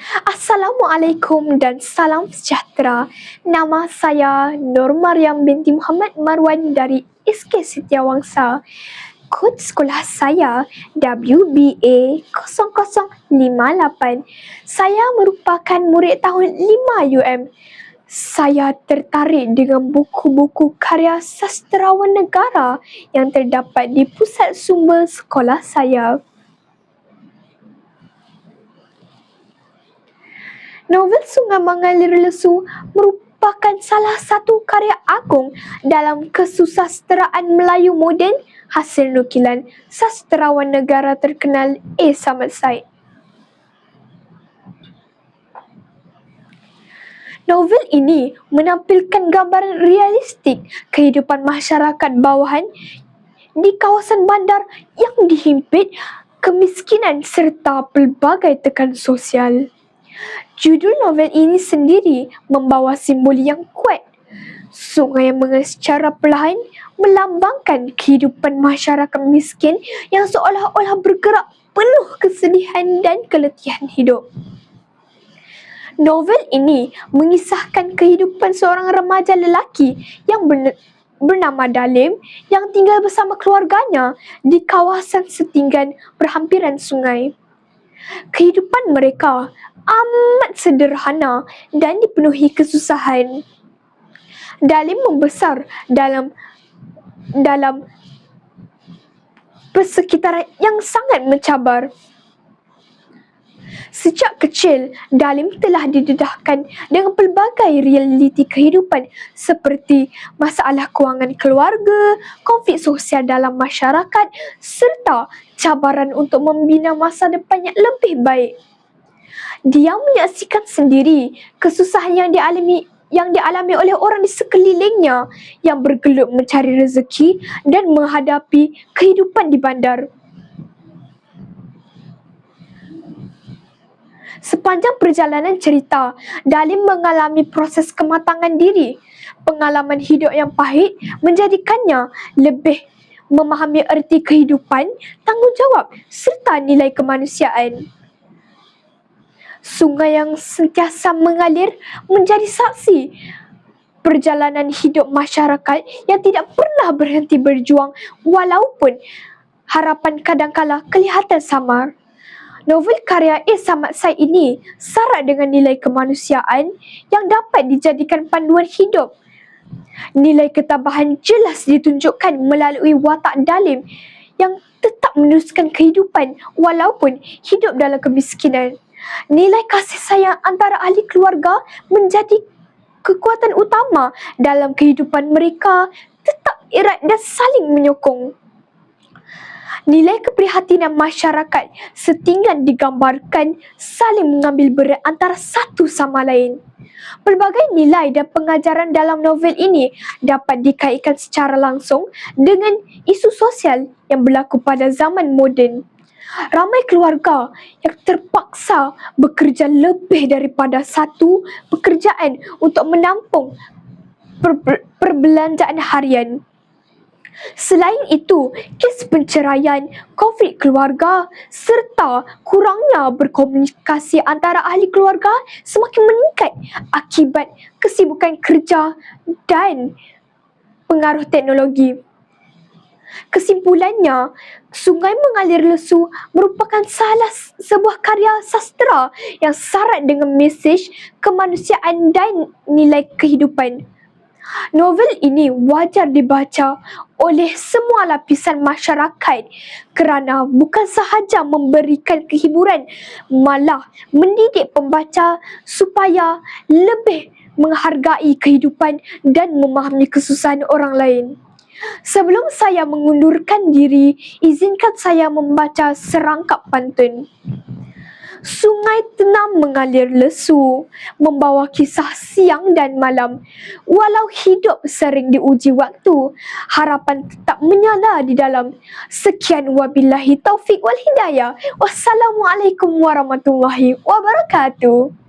Assalamualaikum dan salam sejahtera. Nama saya Nur Mariam binti Muhammad Marwan dari SK Setiawangsa. Kod sekolah saya WBA 0058. Saya merupakan murid tahun 5 UM. Saya tertarik dengan buku-buku karya sastrawan negara yang terdapat di pusat sumber sekolah saya. Novel Sungai Mengalir Lesu merupakan salah satu karya agung dalam kesusasteraan Melayu moden hasil nukilan sastrawan negara terkenal A. Samad Said. Novel ini menampilkan gambaran realistik kehidupan masyarakat bawahan di kawasan bandar yang dihimpit kemiskinan serta pelbagai tekanan sosial. Judul novel ini sendiri membawa simbol yang kuat. Sungai yang mengalir secara perlahan melambangkan kehidupan masyarakat miskin yang seolah-olah bergerak penuh kesedihan dan keletihan hidup. Novel ini mengisahkan kehidupan seorang remaja lelaki yang bernama Dalim yang tinggal bersama keluarganya di kawasan setinggan berhampiran sungai. Kehidupan mereka amat sederhana dan dipenuhi kesusahan. Dalim membesar dalam persekitaran yang sangat mencabar. Sejak kecil, Dalim telah didedahkan dengan pelbagai realiti kehidupan seperti masalah kewangan keluarga, konflik sosial dalam masyarakat serta cabaran untuk membina masa depan yang lebih baik. Dia menyaksikan sendiri kesusahan yang dialami oleh orang di sekelilingnya yang bergelut mencari rezeki dan menghadapi kehidupan di bandar. Sepanjang perjalanan cerita, Dalim mengalami proses kematangan diri. Pengalaman hidup yang pahit menjadikannya lebih memahami erti kehidupan, tanggungjawab serta nilai kemanusiaan. Sungai yang sentiasa mengalir menjadi saksi perjalanan hidup masyarakat yang tidak pernah berhenti berjuang walaupun harapan kadangkala kelihatan samar. Novel karya A. Samad Said ini syarat dengan nilai kemanusiaan yang dapat dijadikan panduan hidup. Nilai ketabahan jelas ditunjukkan melalui watak Dalim yang tetap meneruskan kehidupan walaupun hidup dalam kemiskinan. Nilai kasih sayang antara ahli keluarga menjadi kekuatan utama dalam kehidupan mereka, tetap erat dan saling menyokong. Nilai keprihatinan masyarakat setinggan digambarkan saling mengambil berat antara satu sama lain. Pelbagai nilai dan pengajaran dalam novel ini dapat dikaitkan secara langsung dengan isu sosial yang berlaku pada zaman moden. Ramai keluarga yang terpaksa bekerja lebih daripada satu pekerjaan untuk menampung perbelanjaan harian. Selain itu, kes penceraian, konflik keluarga serta kurangnya berkomunikasi antara ahli keluarga semakin meningkat akibat kesibukan kerja dan pengaruh teknologi. Kesimpulannya, Sungai Mengalir Lesu merupakan sebuah karya sastera yang syarat dengan mesej kemanusiaan dan nilai kehidupan. Novel ini wajar dibaca oleh semua lapisan masyarakat kerana bukan sahaja memberikan kehiburan, malah mendidik pembaca supaya lebih menghargai kehidupan dan memahami kesusahan orang lain. Sebelum saya mengundurkan diri, izinkan saya membaca serangkap pantun. Sungai tenang mengalir lesu, membawa kisah siang dan malam. Walau hidup sering diuji waktu, harapan tetap menyala di dalam. Sekian wabillahi taufik wal hidayah. Wassalamualaikum warahmatullahi wabarakatuh.